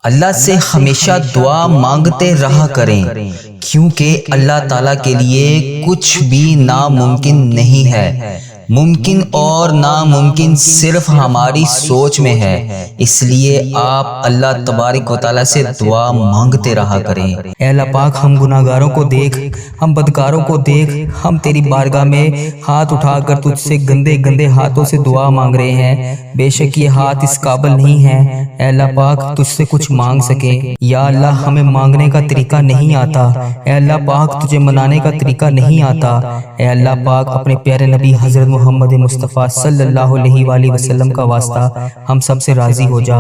اللہ سے ہمیشہ دعا مانگتے رہا کریں، کیونکہ اللہ تعالیٰ کے لیے کچھ بھی ناممکن نہیں ہے۔ ممکن اور ناممکن صرف ہماری سوچ میں ہے، اس لیے آپ اللہ تبارک و تعالیٰ سے دعا مانگتے رہا کریں۔ اے اللہ پاک، ہم گناہ گاروں کو دیکھ، ہم بدکاروں کو دیکھ، ہم تیری بارگاہ میں ہاتھ اٹھا کر تجھ سے گندے گندے ہاتھوں سے دعا مانگ رہے ہیں۔ بے شک یہ ہاتھ اس قابل نہیں ہے اے اللہ پاک تجھ سے کچھ مانگ سکے۔ یا اللہ، ہمیں مانگنے کا طریقہ نہیں آتا، اے اللہ پاک تجھے منانے کا طریقہ نہیں آتا۔ اے اللہ پاک، اپنے پیارے نبی حضرت محمد مصطفیٰ صلی اللہ علیہ وآلہ وسلم کا واسطہ ہم سب سے راضی ہو جا۔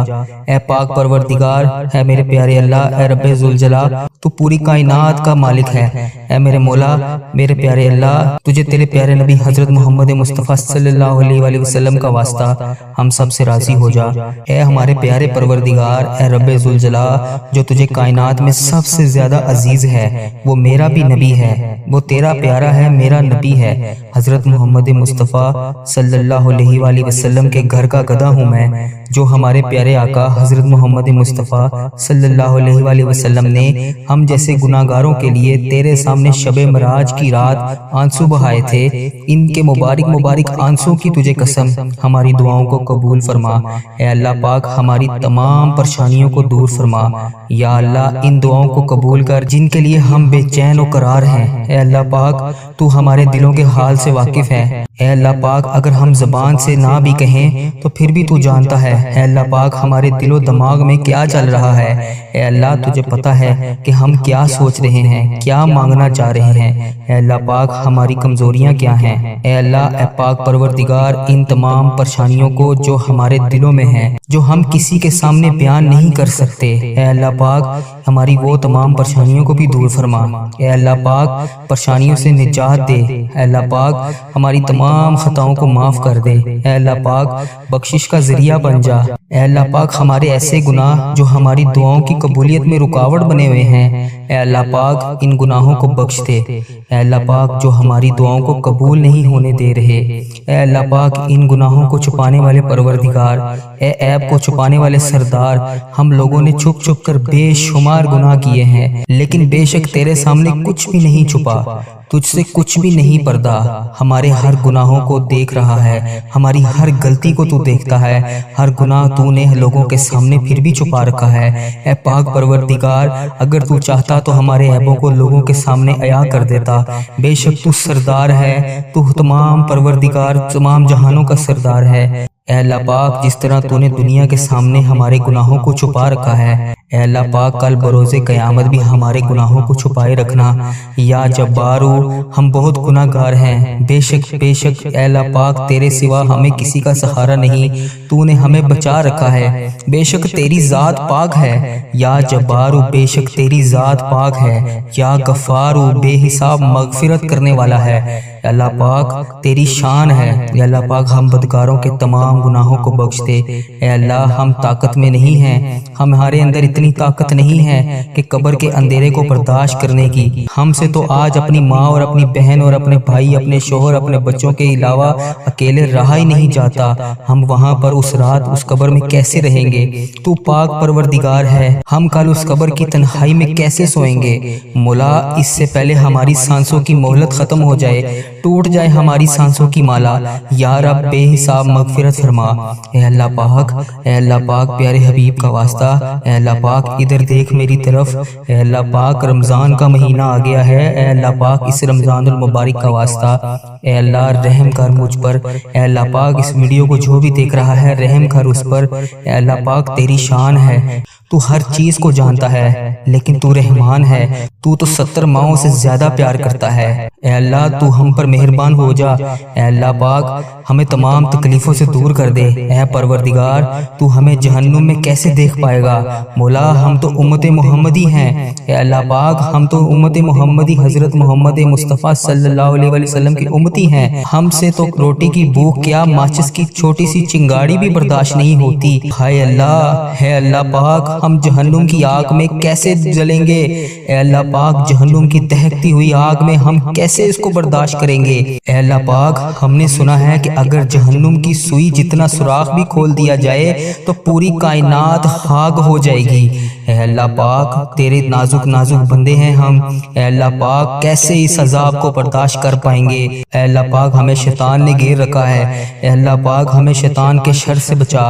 اے پاک پروردگار، اے میرے پیارے اللہ، اے رب ذوالجلال، تو پوری کائنات کا مالک ہے۔ اے میرے مولا، میرے پیارے اللہ، تجھے تیرے پیارے نبی حضرت محمد مصطفیٰ صلی اللہ علیہ وآلہ وسلم کا واسطہ ہم سب سے راضی ہو جا۔ اے ہمارے پیارے پروردگار، اے رب ذوالجلال، جو تجھے کائنات میں سب سے زیادہ عزیز ہے، وہ میرا بھی نبی ہے، وہ تیرا پیارا ہے، میرا نبی ہے، حضرت محمد مصطفیٰ صلی اللہ علیہ وآلہ وسلم کے گھر کا گدھا ہوں میں، جو ہمارے پیارے آقا حضرت محمد مصطفیٰ صلی اللہ علیہ وآلہ وسلم نے ہم جیسے گناہ گاروں کے لیے تیرے سامنے شب معراج کی رات آنسو بہائے تھے۔ ان کے مبارک مبارک آنسوں کی تجھے قسم، ہماری دعاؤں کو قبول فرما۔ اے اللہ پاک، ہماری تمام پریشانیوں کو دور فرما۔ یا اللہ، ان دعاؤں کو قبول کر جن کے لیے ہم بے چین و قرار ہیں۔ اے اللہ پاک، تو ہمارے دلوں کے حال سے واقف ہے۔ اے اللہ پاک، اگر ہم زبان سے نہ بھی کہیں تو پھر بھی تو جانتا ہے۔ اے اللہ پاک، ہمارے دل و دماغ میں کیا چل رہا ہے، اے اللہ تجھے پتہ ہے کہ ہم کیا سوچ رہے ہیں، کیا مانگنا چاہ رہے ہیں۔ اے اللہ پاک، ہماری کمزوریاں کیا ہیں۔ اے اللہ، اے پاک پروردگار، ان تمام پریشانیوں کو جو ہمارے دلوں میں ہیں، جو ہم کسی کے سامنے بیان نہیں کر سکتے، اے اللہ پاک، ہماری وہ تمام پریشانیوں کو بھی دور فرما۔ اے اللہ پاک، پریشانیوں سے نجات دے۔ اے اللہ پاک، ہماری تمام خطاؤں کو معاف کر دے۔ اے اللہ پاک، بخشش کا ذریعہ بن جا۔ اے اللہ پاک، ہمارے ایسے گناہ جو ہماری دعاؤں کی قبولیت میں رکاوٹ بنے ہوئے ہیں، اے اللہ پاک، ان گناہوں کو بخش دے۔ اے اللہ پاک، جو ہماری دعاؤں کو قبول نہیں ہونے دے رہے، اے اللہ پاک، ان گناہوں کو چھپانے والے پروردگار، اے عیب کو چھپانے والے سردار، ہم لوگوں نے چھپ چھپ کر بے شمار گناہ کیے ہیں، لیکن بے شک تیرے سامنے کچھ بھی نہیں چھپا، تجھ سے کچھ بھی نہیں پردہ۔ ہمارے ہر گناہوں کو دیکھ رہا ہے، ہماری ہر غلطی کو تو دیکھتا ہے، ہر گناہ تو نے لوگوں کے سامنے پھر بھی چھپا رکھا ہے۔ اے پاک پروردگار، اگر تو چاہتا تو ہمارے عیبوں کو لوگوں کے سامنے عیاں کر دیتا۔ بے شک تو سردار ہے، تو تمام پروردگار، تمام جہانوں کا سردار ہے۔ اے اللہ پاک، جس طرح تو نے دنیا کے سامنے ہمارے گناہوں کو چھپا رکھا ہے، اے اللہ پاک، کل بروز قیامت بھی ہمارے گناہوں کو چھپائے رکھنا۔ یا جبارو، ہم بہت گناہ گار ہیں، بے شک اے اللہ پاک، تیرے سوا ہمیں کسی کا سہارا نہیں، تو نے ہمیں بچا رکھا ہے۔ بے شک تیری ذات پاک ہے۔ یا جبارو، بے شک تیری ذات پاک ہے۔ یا غفارو، بے حساب مغفرت کرنے والا ہے۔ اے اللہ پاک، تیری شان ہے۔ اے اللہ پاک، ہم بدکاروں کے تمام گناہوں کو بخش دے۔ اے اللہ، ہم طاقت میں نہیں ہیں، ہمارے اندر اتنی طاقت نہیں ہے کہ قبر کے اندھیرے کو برداشت کرنے کی۔ ہم سے تو آج اپنی ماں اور اپنی بہن اور اپنے بھائی، اپنے شوہر، اپنے بچوں کے علاوہ اکیلے رہا ہی نہیں جاتا۔ ہم وہاں پر اس رات اس قبر میں کیسے رہیں گے؟ تو پاک پروردگار ہے، ہم کل اس قبر کی تنہائی میں کیسے سوئیں گے؟ مولا، اس سے پہلے ہماری سانسوں کی مہلت ختم ہو جائے، ٹوٹ جائے ہماری سانسوں کی مالا۔ یا رب، بے حساب مغفرت فرما۔ اے اللہ پاک، اے اللہ پاک، پیارے حبیب کا واسطہ، اے اللہ پاک، ادھر دیکھ میری طرف۔ اے اللہ پاک، رمضان کا مہینہ آ گیا ہے، اے اللہ پاک، اس رمضان المبارک کا واسطہ، اے اللہ رحم کر مجھ پر۔ اے اللہ پاک، اس ویڈیو کو جو بھی دیکھ رہا ہے، رحم کر اس پر۔ اے اللہ پاک، تیری شان ہے، تو ہر چیز کو جانتا ہے، لیکن تو رحمان ہے، تو 70 ماؤں سے زیادہ پیار کرتا ہے۔ اے اللہ، تو ہم پر مہربان ہو جا۔ اے اللہ پاک، ہمیں تمام تکلیفوں سے دور کر دے۔ اے پروردگار، تو ہمیں جہنم میں کیسے دیکھ پائے گا؟ مولا، ہم تو امت محمدی ہیں۔ اے اللہ پاک، ہم تو امت محمدی حضرت محمد مصطفیٰ صلی اللہ علیہ وسلم کی امتی ہیں۔ ہم سے تو روٹی کی بھوک کیا، ماچس کی چھوٹی سی چنگاڑی بھی برداشت نہیں ہوتی۔ ہائے اللہ، ہے اللہ پاک، ہم جہنم کی آگ میں کیسے جلیں گے؟ اے اللہ پاک جہنم کی دہکتی ہوئی آگ میں ہم کیسے اس کو برداشت کریں گے؟ اے اللہ پاک ہم نے سنا ہے کہ اگر جہنم کی سوئی جتنا سوراخ بھی کھول دیا جائے تو پوری کائنات خاک ہو جائے گی۔ اے اللہ پاک تیرے نازک نازک بندے ہیں ہم، اے اللہ پاک کیسے اس عذاب کو برداشت کر پائیں گے؟ اے اللہ پاک ہمیں شیطان نے گھیر رکھا ہے، اے اللہ پاک ہمیں شیطان کے شر سے بچا،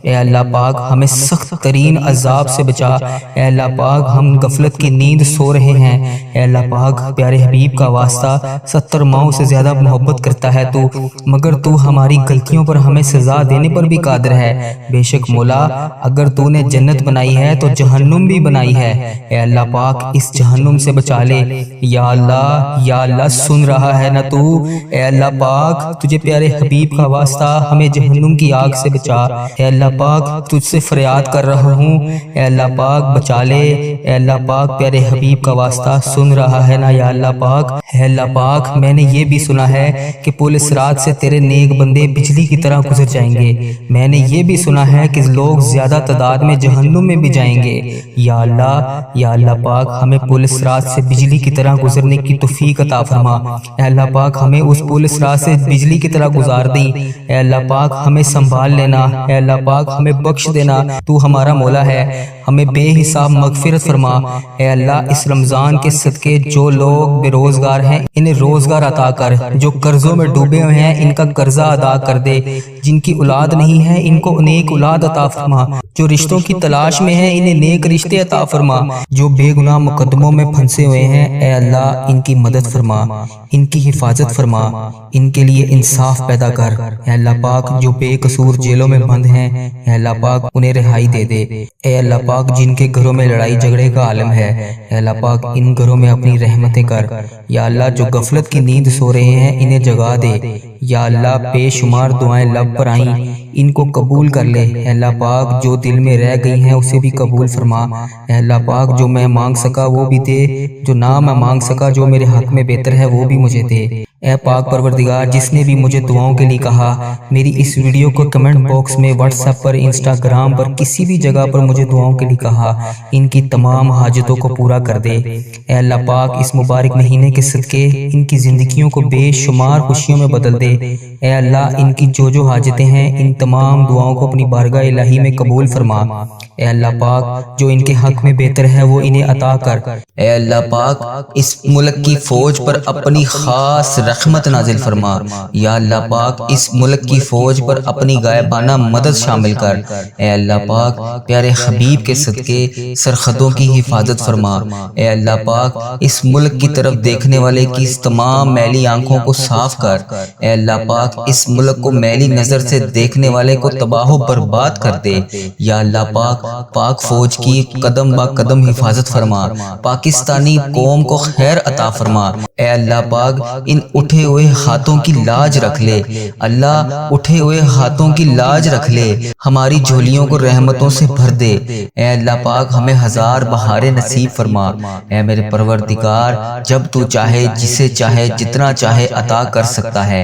اے اللہ پاک ہمیں سخت ترین عذاب سے بچا، اے اللہ پاک ہم غفلت کی نیند سو رہے ہیں، اے اللہ پاک پیارے حبیب کا واسطہ 70 ماؤں سے زیادہ محبت کرتا ہے تو، مگر تو ہماری غلطیوں پر ہمیں سزا دینے پر بھی قادر ہے۔ بے شک مولا اگر تو نے جنت بنائی ہے تو جہنم بھی بنائی ہے، اے اللہ پاک اس جہنم سے بچا لے۔ یا اللہ سن رہا ہے نا تو؟ اے اللہ پاک تجھے پیارے حبیب کا واسطہ ہمیں جہنم کی آگ سے بچا، اے اللہ پاک تجھ سے فریاد کر رہا ہوں، اے اللہ پاک بچا لے، اے اللہ پاک پیارے حبیب کا واسطہ سن رہا ہے نا یا اللہ پاک؟ اے اللہ پاک میں نے یہ بھی سنا ہے کہ پل صراط سے تیرے نیک بندے بجلی کی طرح گزر جائیں گے، میں نے یہ بھی سنا ہے کہ لوگ زیادہ تعداد میں جہنم میں بھی جائیں گے۔ یا اللہ پاک ہمیں پل صراط سے بجلی کی طرح گزرنے کی توفیق عطا فرما، اے اللہ پاک ہمیں اس پل صراط سے بجلی کی طرح گزار دیں، اے اللہ پاک ہمیں سنبھال لینا، اے اللہ پاک ہمیں بخش دینا، تو ہمارا مولا ہے، ہمیں بے حساب مغفرت فرما۔ اے اللہ اس رمضان کے صدقے جو لوگ بے روزگار ہیں انہیں روزگار عطا کر، جو قرضوں میں ڈوبے ہوئے ہیں ان کا قرضہ ادا کر دے، جن کی اولاد نہیں ہے ان کو نیک اولاد عطا فرما، جو رشتوں کی تلاش میں ہیں انہیں نیک رشتے عطا فرما، جو بے گناہ مقدموں میں پھنسے ہوئے ہیں اے اللہ ان کی مدد فرما، ان کی حفاظت فرما، ان کے لیے انصاف پیدا کر، اے اللہ پاک جو بے قصور جیلوں میں بند ہیں اے اللہ پاک انہیں رہائی دے دے، اے اللہ پاک جن کے گھروں میں لڑائی جھگڑے کا عالم ہے اے اللہ پاک ان گھروں میں اپنی رحمتیں کر، یا اللہ جو غفلت کی نیند سو رہے ہیں انہیں جگا دے، یا اللہ بے شمار دعائیں لب پر آئیں ان کو قبول کر لے، اے اللہ پاک جو دل میں رہ گئی ہیں اسے بھی قبول فرما، اے اللہ پاک جو میں مانگ سکا وہ بھی دے، جو نہ میں مانگ سکا جو میرے حق میں بہتر ہے وہ بھی مجھے دے۔ اے پاک پروردگار جس نے بھی مجھے دعاؤں کے لیے کہا، میری اس ویڈیو کو کمنٹ باکس میں واٹس ایپ پر انسٹاگرام پر کسی بھی جگہ پر مجھے دعاؤں کے لیے کہا، ان کی تمام حاجتوں کو پورا کر دے۔ اے اللہ پاک اس مبارک مہینے کے صدقے ان کی زندگیوں کو بے شمار خوشیوں میں بدل دے، اے اللہ ان کی جو حاجتیں ہیں ان تمام دعاؤں کو اپنی بارگاہ الہی میں قبول فرما، اے اللہ پاک جو ان کے حق میں بہتر ہے وہ انہیں عطا کر۔ اے اللہ پاک اس ملک کی فوج پر اپنی خاص رحمت نازل فرما، یا اللہ پاک اس ملک کی فوج پر اپنی غائبانہ مدد شامل کر، اے اللہ پاک پیارے حبیب کے صدقے سرحدوں کی حفاظت فرما، اے اللہ پاک اس ملک کی طرف دیکھنے والے کی اس تمام میلی آنکھوں کو صاف کر، اے اللہ پاک اس ملک کو میلی نظر سے دیکھنے والے کو تباہ و برباد کر دے، یا اللہ پاک فوج کی قدم با قدم حفاظت فرما، پاکستانی قوم کو خیر عطا فرما، اے اللہ پاک ان اٹھے ہوئے ہاتھوں کی لاج رکھ لے، اللہ اٹھے ہوئے ہاتھوں کی لاج رکھ لے، ہماری جھولیوں کو رحمتوں سے بھر دے، اے اللہ پاک ہمیں ہزار بہاریں نصیب فرما، اے میرے پروردگار جب تو چاہے جسے چاہے جتنا چاہے عطا کر سکتا ہے،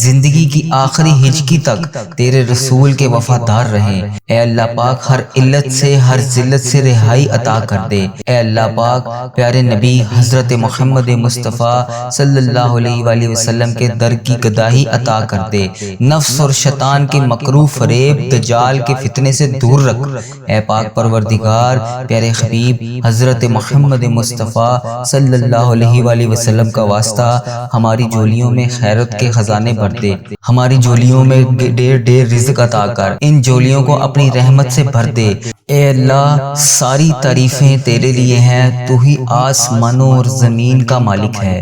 زندگی کی آخری ہجکی تک تیرے رسول کے وفادار رہیں، اے اللہ پاک ہر علت سے ہر ذلت سے رہائی عطا کر دے، اے اللہ پاک پیارے نبی حضرت محمد مصطفیٰ صلی اللہ علیہ وآلہ وسلم کے در کی گداہی عطا کر دے، نفس اور شیطان کے مکروہ فریب دجال کے فتنے سے دور رکھ، اے پاک پروردگار پیارے حبیب حضرت محمد مصطفیٰ صلی اللہ علیہ وآلہ وسلم کا واسطہ ہماری جھولیوں میں خیرت کے خزانے بھر دے، ہماری جھولیوں میں ڈھیر رزق عطا کر، ان جھولیوں کو اپنی رحمت سے بھر دے، اے اللہ ساری تعریفیں تیرے لیے ہیں، تو ہی آسمانوں اور زمین کا مالک ہے،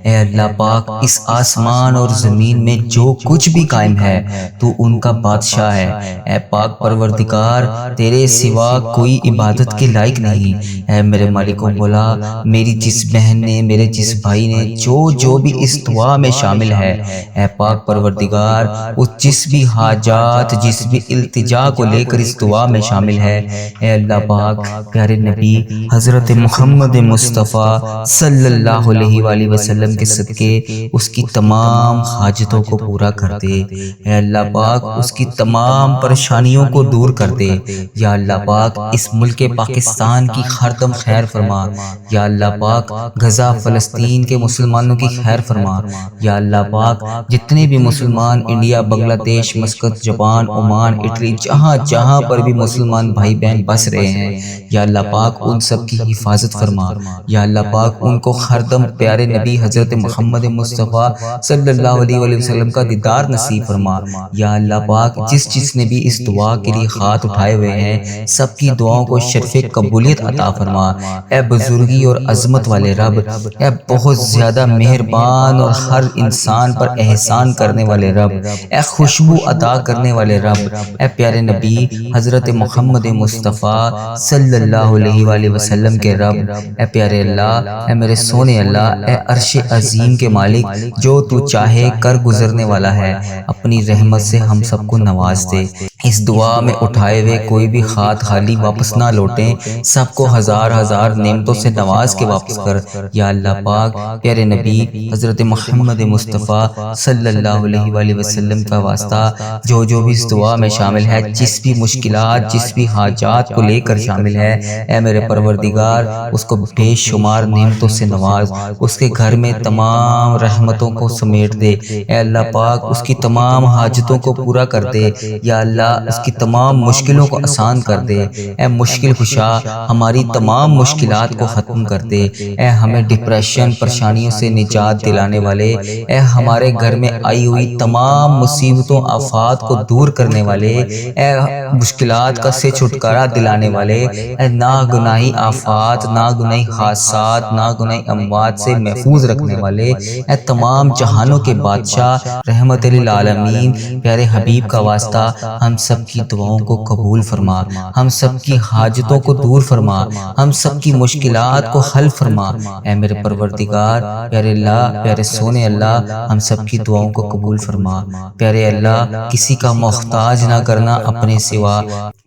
اے اللہ پاک اس آسمان اور زمین میں جو کچھ بھی قائم ہے تو ان کا بادشاہ ہے، اے پاک پروردگار تیرے سوا کوئی عبادت کے لائق نہیں، اے میرے مالک و مولا میری جس بہن نے میرے جس بھائی نے جو بھی اس دعا میں شامل ہے، اے پاک پروردگار وہ جس بھی حاجات جس بھی التجا کو لے کر اس دعا میں شامل ہے، اے اللہ پاک پیارے نبی حضرت محمد مصطفیٰ صلی اللہ علیہ وآلہ وسلم کے صدقے اس کی تمام حاجتوں کو پورا کر دے۔ اے اللہ پاک اس کی تمام پریشانیوں کو دور کر دے۔ یا اللہ پاک اس ملک پاکستان کی ہر دم خیر فرما۔ یا اللہ پاک غزہ فلسطین کے مسلمانوں کی خیر فرما۔ یا اللہ پاک جتنے بھی مسلمان انڈیا، بنگلہ دیش، مسقط، جاپان، عمان، اٹلی، جہاں جہاں پر بھی مسلمان بھائی بہن بس رہے ہیں، یا اللہ پاک ان سب کی حفاظت فرما۔ یا اللہ پاک ان کو ہر دم پیارے نبی حضرت محمد مصطفیٰ صلی اللہ علیہ وسلم کا دیدار نصیب فرما۔ یا اللہ پاک جس نے بھی اس دعا کے لیے ہاتھ اٹھائے ہوئے ہیں، سب کی دعاؤں کو شرف قبولیت عطا فرما۔ اے بزرگی اور عظمت والے رب، اے بہت زیادہ مہربان اور ہر انسان پر احسان کرنے والے رب، اے خوشبو عطا کرنے والے رب، اے پیارے نبی حضرت محمد مصطفیٰ صلی اللہ علیہ وآلہ وسلم کے رب، اے پیارے اللہ، اے میرے سونے اللہ، اے عرش عظیم کے مالک، جو تو چاہے کر گزرنے والا ہے، اپنی رحمت سے ہم سب کو نواز دے۔ اس دعا میں اٹھائے ہوئے کوئی بھی ہاتھ خالی واپس نہ لوٹیں، سب کو ہزار ہزار نعمتوں سے نواز کے واپس کر۔ یا اللہ پاک پیارے نبی حضرت محمد مصطفیٰ صلی اللہ علیہ وآلہ وسلم کا واسطہ جو بھی اس دعا میں شامل ہے، جس بھی مشکلات، جس بھی حاجات کو لے کر شامل ہے، اے میرے پروردگار اس کو بے شمار نعمتوں سے نواز، اس کے گھر میں تمام رحمتوں کو سمیٹ دے۔ اے اللہ پاک اس کی تمام حاجتوں کو پورا کر دے۔ یا اللہ اس کی تمام مشکلوں کو آسان کر دے۔ اے مشکل کشا ہماری تمام مشکلات کو ختم کر دے۔ اے ہمیں ڈپریشن، پریشانیوں سے نجات دلانے والے، اے ہمارے گھر میں آئی ہوئی تمام مصیبتوں، آفات کو دور کرنے والے، اے مشکلات کا سے چھٹکارا دلانے والے، اے ناگناہی آفات، ناگناہی حادثات، ناگناہی اموات سے محفوظ رکھنے والے، اے تمام جہانوں کے بادشاہ، رحمت للعالمین، پیارے حبیب کا واسطہ ہم سب کی دعاؤں کو قبول فرما، ہم سب کی حاجتوں کو دور فرما، ہم سب کی مشکلات کو حل فرما۔ اے میرے پروردگار پیارے اللہ، پیارے سونے اللہ، ہم سب کی دعاؤں کو قبول فرما۔ پیارے اللہ کسی کا محتاج نہ کرنا اپنے سوا،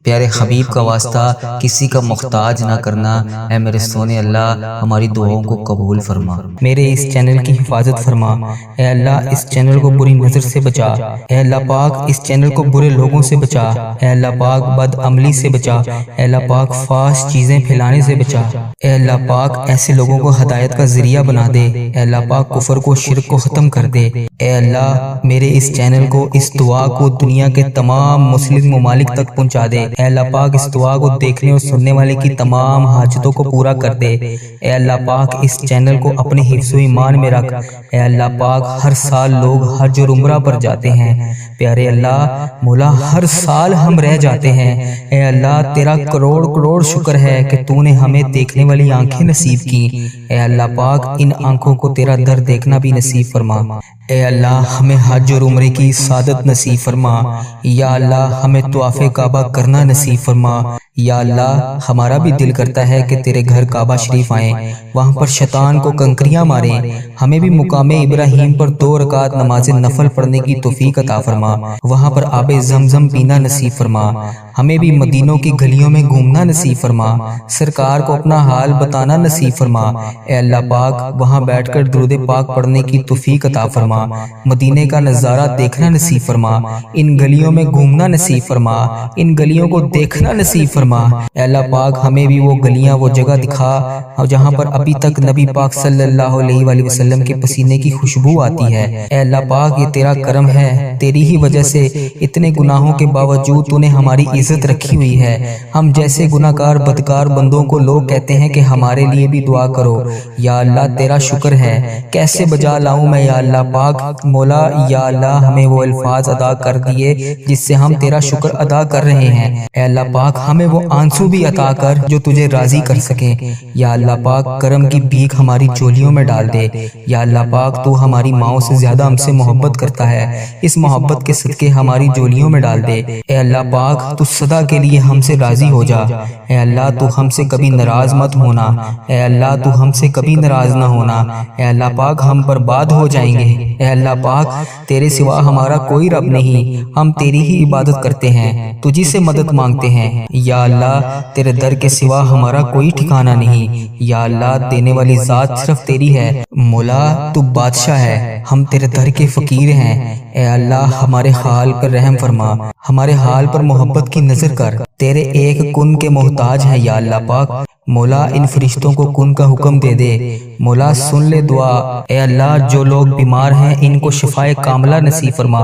پیارے حبیب کا واسطہ کسی کا محتاج نہ کرنا۔ اے میرے سونے اللہ ہماری دعاؤں کو قبول فرما۔ میرے اس چینل کی حفاظت فرما۔ اے اللہ اس چینل کو بری نظر سے بچا۔ اے اللہ پاک اس چینل کو برے لوگوں سے بچا۔ اے اللہ پاک بد عملی سے بچا۔ اے اللہ پاک فحش چیزیں پھیلانے سے بچا۔ اے اللہ پاک ایسے لوگوں کو ہدایت کا ذریعہ بنا دے۔ اے اللہ پاک کفر کو، شرک کو ختم کر دے۔ اے اللہ میرے اس چینل کو، اس دعا کو دنیا کے تمام مسلم ممالک تک پہنچا دے۔ اے اللہ پاک اس دعا کو دیکھنے اور سننے والے کی تمام حاجتوں کو پورا کر دے۔ اے اللہ پاک اس چینل کو اپنے حفظ و ایمان میں رکھ۔ اے اللہ پاک ہر سال لوگ حج اور عمرہ پر جاتے ہیں۔ پیارے اللہ مولا ہر سال ہم رہ جاتے ہیں۔ اے اللہ تیرا کروڑ کروڑ شکر ہے کہ تو نے ہمیں دیکھنے والی آنکھیں نصیب کی۔ اے اللہ پاک ان آنکھوں کو تیرا در دیکھنا بھی نصیب فرما۔ اے اللہ ہمیں حج اور عمرے کی سعادت نصیب فرما۔ یا اللہ ہمیں طواف کعبہ کرنا نصیب فرما۔ یا اللہ ہمارا بھی دل کرتا ہے کہ تیرے گھر کعبہ شریف آئیں، وہاں پر شیطان کو کنکریاں ماریں۔ ہمیں بھی مقام ابراہیم پر 2 رکعت نماز نفل پڑھنے کی توفیق عطا فرما، وہاں پر آب زمزم پینا نصیب فرما۔ ہمیں بھی مدینوں کی گلیوں میں گھومنا نصیب فرما، سرکار کو اپنا حال بتانا نصیب فرما۔ اے اللہ پاک وہاں بیٹھ کر درود پاک پڑھنے کی توفیق عطا فرما، مدینے کا نظارہ دیکھنا نصیب فرما، ان گلیوں میں گھومنا نصیب فرما، ان گلیوں کو دیکھنا نصیب فرما۔ اے اللہ پاک ہمیں بھی وہ گلیاں، وہ جگہ دکھا جہاں پر ابھی تک نبی پاک صلی اللہ علیہ وآلہ وسلم کے پسینے کی خوشبو آتی ہے۔ اے اللہ پاک یہ تیرا کرم ہے، تیری ہی وجہ سے اتنے گناہوں کے باوجود تو نے ہماری عزت رکھی ہوئی ہے۔ ہم جیسے گناہگار بدکار بندوں کو لوگ کہتے ہیں کہ ہمارے لیے بھی دعا کرو۔ یا اللہ تیرا شکر ہے، کیسے بجا لاؤں میں یا اللہ پاک مولا۔ یا اللہ ہمیں وہ الفاظ ادا کر دیے جس سے ہم تیرا شکر ادا کر رہے ہیں۔ اے اللہ پاک ہمیں وہ آنسو بھی عطا کر جو تجھے راضی کر سکیں۔ یا اللہ پاک کرم کی بھیک ہماری چولیوں میں ڈال دے۔ یا اللہ پاک تو ہماری ماؤں سے زیادہ ہم سے محبت کرتا ہے، اس محبت کے صدقے ہماری چولیوں میں ڈال دے۔ اے اللہ پاک تو سدا کے لیے ہم سے راضی ہو جا۔ اے اللہ تو ہم سے کبھی ناراض مت ہونا۔ اے اللہ تو ہم سے کبھی ناراض نہ ہونا۔ اے اللہ پاک ہم برباد ہو جائیں گے۔ اے اللہ پاک تیرے سوا ہمارا کوئی رب نہیں، ہم تیری ہی عبادت کرتے ہیں، تجھی سے مدد مانگتے ہیں۔ یا اللہ تیرے در کے سوا ہمارا کوئی ٹھکانہ نہیں۔ یا اللہ دینے والی ذات صرف تیری ہے، مولا تو بادشاہ ہے، ہم تیرے در کے فقیر ہیں، اے اللہ ہمارے حال پر رحم فرما، ہمارے حال پر محبت کی نظر کر، تیرے ایک کن کے محتاج ہیں یا اللہ پاک۔ مولا ان فرشتوں کو کن کا حکم دے دے، مولا سن لے دعا، اے اللہ جو لوگ بیمار ہیں ان کو شفائے کاملہ نصیب فرما،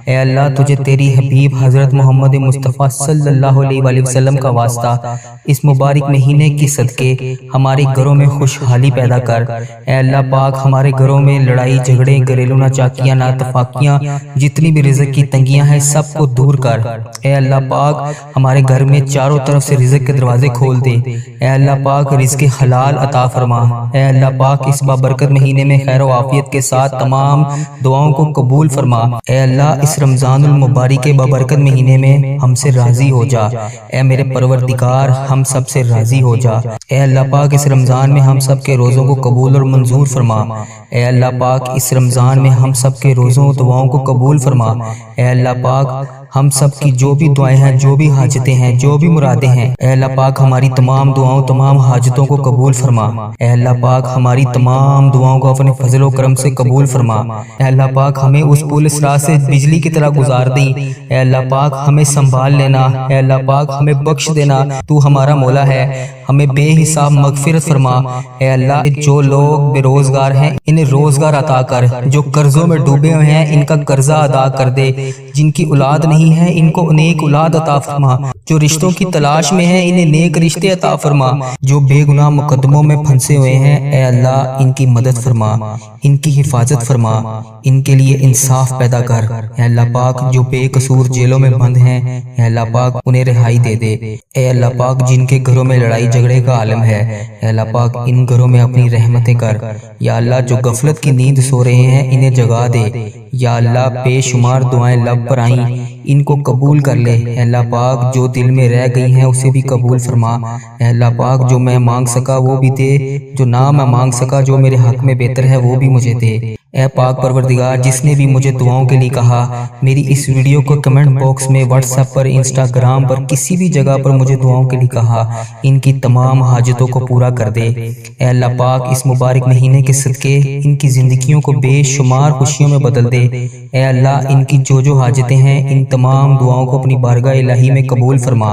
اے اللہ تجھے تیری حبیب حضرت محمد مصطفیٰ صلی اللہ علیہ وآلہ وسلم کا واسطہ اس مبارک مہینے کی صدقے ہمارے گھروں میں خوشحالی پیدا کر، اے اللہ پاک ہمارے گھروں میں لڑائی جھگڑے گھریلو ناچاکیاں ناتفاقیاں جتنی بھی رزق کی تنگیاں ہیں سب کو دور کر، اے اللہ پاک ہمارے گھر میں چاروں طرف سے رزق کے دروازے کھول دے، اے اللہ پاک رزق حلال عطا فرما، اے اللہ پاک اس بابرکت مہینے میں خیر و عافیت کے ساتھ تمام دعاؤں کو قبول فرما، اے اللہ اس رمضان المبارک کے بابرکت مہینے میں ہم سے راضی ہو جا، اے میرے پروردگار ہم سب سے راضی ہو جا، اے اللہ پاک اس رمضان میں ہم سب کے روزوں کو قبول اور منظور فرما، اے اللہ پاک اس رمضان میں ہم سب کے روزوں دعاؤں کو قبول فرما، اے اللہ پاک ہم سب کی جو بھی دعائیں ہیں جو بھی حاجتیں ہیں جو بھی مرادیں ہیں، اے اللہ پاک ہماری تمام دعاؤں تمام حاجتوں کو قبول فرما، اے اللہ پاک ہماری تمام دعاؤں کو اپنے فضل و کرم سے قبول فرما، اے اللہ پاک ہمیں اس پل صراط سے بجلی کی طرح گزار دیں، اے اللہ پاک ہمیں سنبھال لینا، اے اللہ پاک ہمیں بخش دینا، تو ہمارا مولا ہے، ہمیں بے حساب مغفرت فرما، اے اللہ جو لوگ بے روزگار ہیں انہیں روزگار عطا کر، جو قرضوں میں ڈوبے ہوئے ہیں ان کا قرضہ ادا کر دے، جن کی اولاد نہیں ہے ان کو نیک اولاد عطا فرما، جو رشتوں کی تلاش میں ہیں انہیں نیک رشتے عطا فرما، جو بے گناہ مقدموں میں پھنسے ہوئے ہیں اے اللہ ان کی مدد فرما، ان کی حفاظت فرما، ان کے لیے انصاف پیدا کر، اے اللہ پاک جو بے قصور جیلوں میں بند ہیں اے اللہ پاک انہیں رہائی دے دے، اے اللہ پاک جن کے گھروں میں لڑائی جھگڑے کا عالم ہے اے اللہ پاک ان گھروں میں اپنی رحمتیں کر، یا اللہ جو غفلت کی نیند سو رہے ہیں انہیں جگا دے، یا اللہ بے شمار دعائیں لب پر آئیں ان کو قبول کر لے، اے اللہ پاک جو دل میں رہ گئی ہیں اسے بھی قبول فرما، اے اللہ پاک جو میں مانگ سکا وہ بھی دے، جو نہ میں مانگ سکا جو میرے حق میں بہتر ہے وہ بھی مجھے دے، اے پاک پروردگار جس نے بھی مجھے دعاؤں کے لیے کہا میری اس ویڈیو کو کمنٹ باکس میں واٹس ایپ پر انسٹاگرام پر کسی بھی جگہ پر مجھے دعاؤں کے لیے کہا ان کی تمام حاجتوں کو پورا کر دے، اے اللہ پاک اس مبارک مہینے کے صدقے ان کی زندگیوں کو بے شمار خوشیوں میں بدل دے، اے اللہ ان کی جو حاجتیں ہیں ان تمام دعاؤں کو اپنی بارگاہ الہی میں قبول فرما،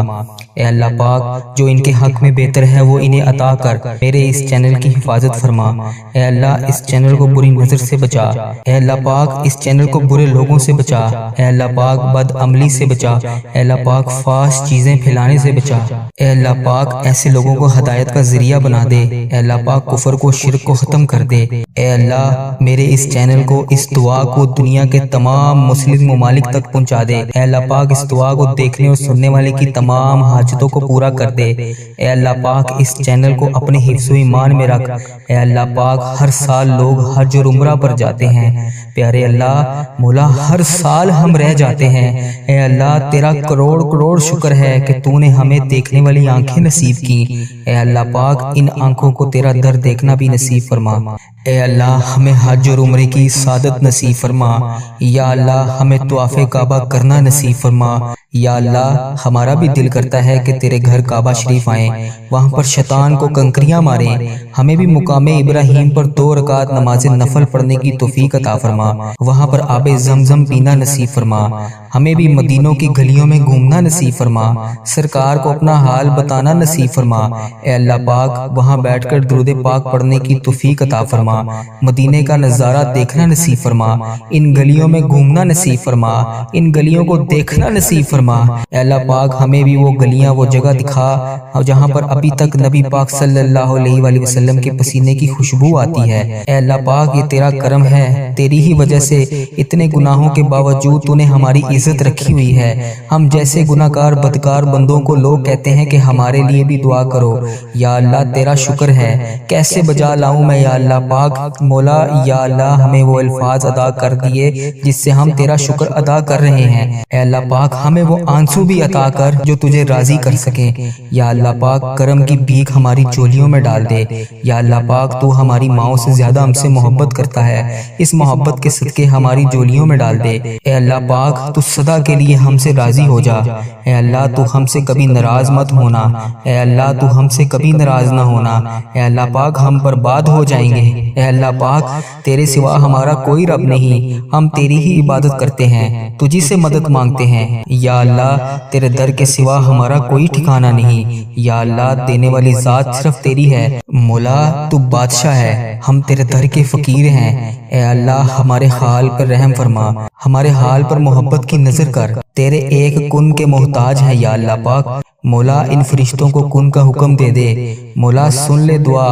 اے اللہ پاک جو ان کے حق میں بہتر ہے وہ انہیں عطا کر، میرے اس چینل کی حفاظت فرما، اے اللہ اس چینل کو بری نظر سے بچا، اے اللہ پاک اس چینل کو برے لوگوں سے بچا، اے اللہ پاک بد عملی سے بچا، اے اللہ پاک فحش چیزیں پھیلانے سے بچا، اے اللہ پاک ایسے لوگوں کو ہدایت کا ذریعہ بنا دے، اے اللہ پاک کفر کو شرک کو ختم کر دے، اے اللہ میرے اس چینل کو اس دعا کو دنیا کے تمام مسلم ممالک تک پہنچا دے، اے اللہ پاک اس دعا کو دیکھنے اور سننے والے کی تمام حاجتوں کو پورا کر دے، اے اللہ پاک اس چینل کو اپنے حفظ و ایمان میں رکھ، اے اللہ پاک ہر سال لوگ حج اور عمرہ پر جاتے ہیں، پیارے اللہ مولا ہر سال ہم رہ جاتے ہیں، اے اللہ تیرا کروڑ کروڑ شکر ہے کہ تو نے ہمیں دیکھنے والی آنکھیں نصیب کی، اے اللہ پاک ان آنکھوں کو تیرا در دیکھنا بھی نصیب فرما، اے اللہ ہمیں حج اور عمرے کی سعادت نصیب فرما، یا اللہ ہمیں طواف کعبہ کرنا نصیب فرما، یا اللہ ہمارا بھی دل کرتا ہے کہ تیرے گھر کعبہ شریف آئیں، وہاں پر شیطان کو کنکریاں ماریں، ہمیں بھی مقام ابراہیم پر 2 رکعت نماز نفل پڑھنے کی توفیق عطا فرما، وہاں پر آب زمزم پینا نصیب فرما، ہمیں بھی مدینوں کی گلیوں میں گھومنا نصیب فرما، سرکار کو اپنا حال بتانا نصیب فرما، اے اللہ پاک وہاں بیٹھ کر درود پاک پڑھنے کی توفیق عطا فرما، مدینے کا نظارہ دیکھنا نصیب فرما، ان گلیوں میں گھومنا نصیب فرما، ان گلیوں کو دیکھنا نصیب فرما، اے اللہ پاک ہمیں بھی وہ گلیاں وہ جگہ دکھا جہاں پر ابھی تک نبی پاک صلی اللہ علیہ وآلہ وسلم کے پسینے کی خوشبو آتی ہے، اے اللہ پاک یہ تیرا کرم ہے، تیری ہی وجہ سے اتنے گناہوں کے باوجود تو نے ہماری عزت رکھی ہوئی ہے، ہم جیسے گناہگار بدکار بندوں کو لوگ کہتے ہیں کہ ہمارے لیے بھی دعا کرو، یا اللہ تیرا شکر ہے، کیسے بجا لاؤں میں یا اللہ پاک مولا، یا اللہ ہمیں وہ الفاظ ادا کر دیے جس سے ہم تیرا شکر ادا کر رہے ہیں، اے اللہ پاک ہمیں وہ آنسو بھی عطا کر جو تجھے راضی کر سکیں، یا اللہ پاک کرم کی بھیک ہماری چولیوں میں ڈال دے، یا اللہ پاک تو ہماری ماؤں سے زیادہ ہم سے محبت کرتا ہے، اس محبت کے صدقے ہماری چولیوں میں ڈال دے، اے اللہ پاک تو صدا کے لیے ہم سے راضی ہو جا۔ اے اللہ تو ہم سے کبھی ناراض مت ہونا، اے اللہ تو ہم سے کبھی ناراض نہ ہونا۔ اے اللہ پاک ہم برباد ہو جائیں گے، اے اللہ پاک تیرے سوا ہمارا کوئی رب نہیں، ہم تیری ہی عبادت کرتے ہیں، تجھی سے مدد مانگتے ہیں۔ یا اللہ تیرے در کے سوا ہمارا کوئی ٹھکانہ نہیں، یا اللہ دینے والی ذات صرف تیری ہے۔ مولا تو بادشاہ ہے، ہم تیرے در کے فقیر ہیں، اے اللہ ہمارے حال پر رحم فرما، ہمارے حال پر محبت کی نظر کر، تیرے ایک کن کے محتاج ہیں یا اللہ پاک۔ مولا ان فرشتوں کو کن کا حکم دے دے، مولا سن لے دعا۔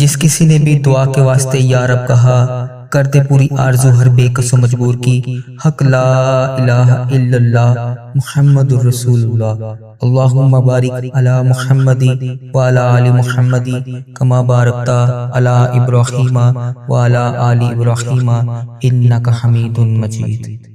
جس کسی نے بھی دعا کے واسطے یا رب کہا، کر دے پوری آرزو ہر بے کس و مجبور کی۔ حق لا الہ الا اللہ محمد الرسول اللہ۔ اللہم بارک علی محمد وعلی آل محمد کما بارکت علی ابراہیم وعلی آل ابراہیم انک حمید مجید۔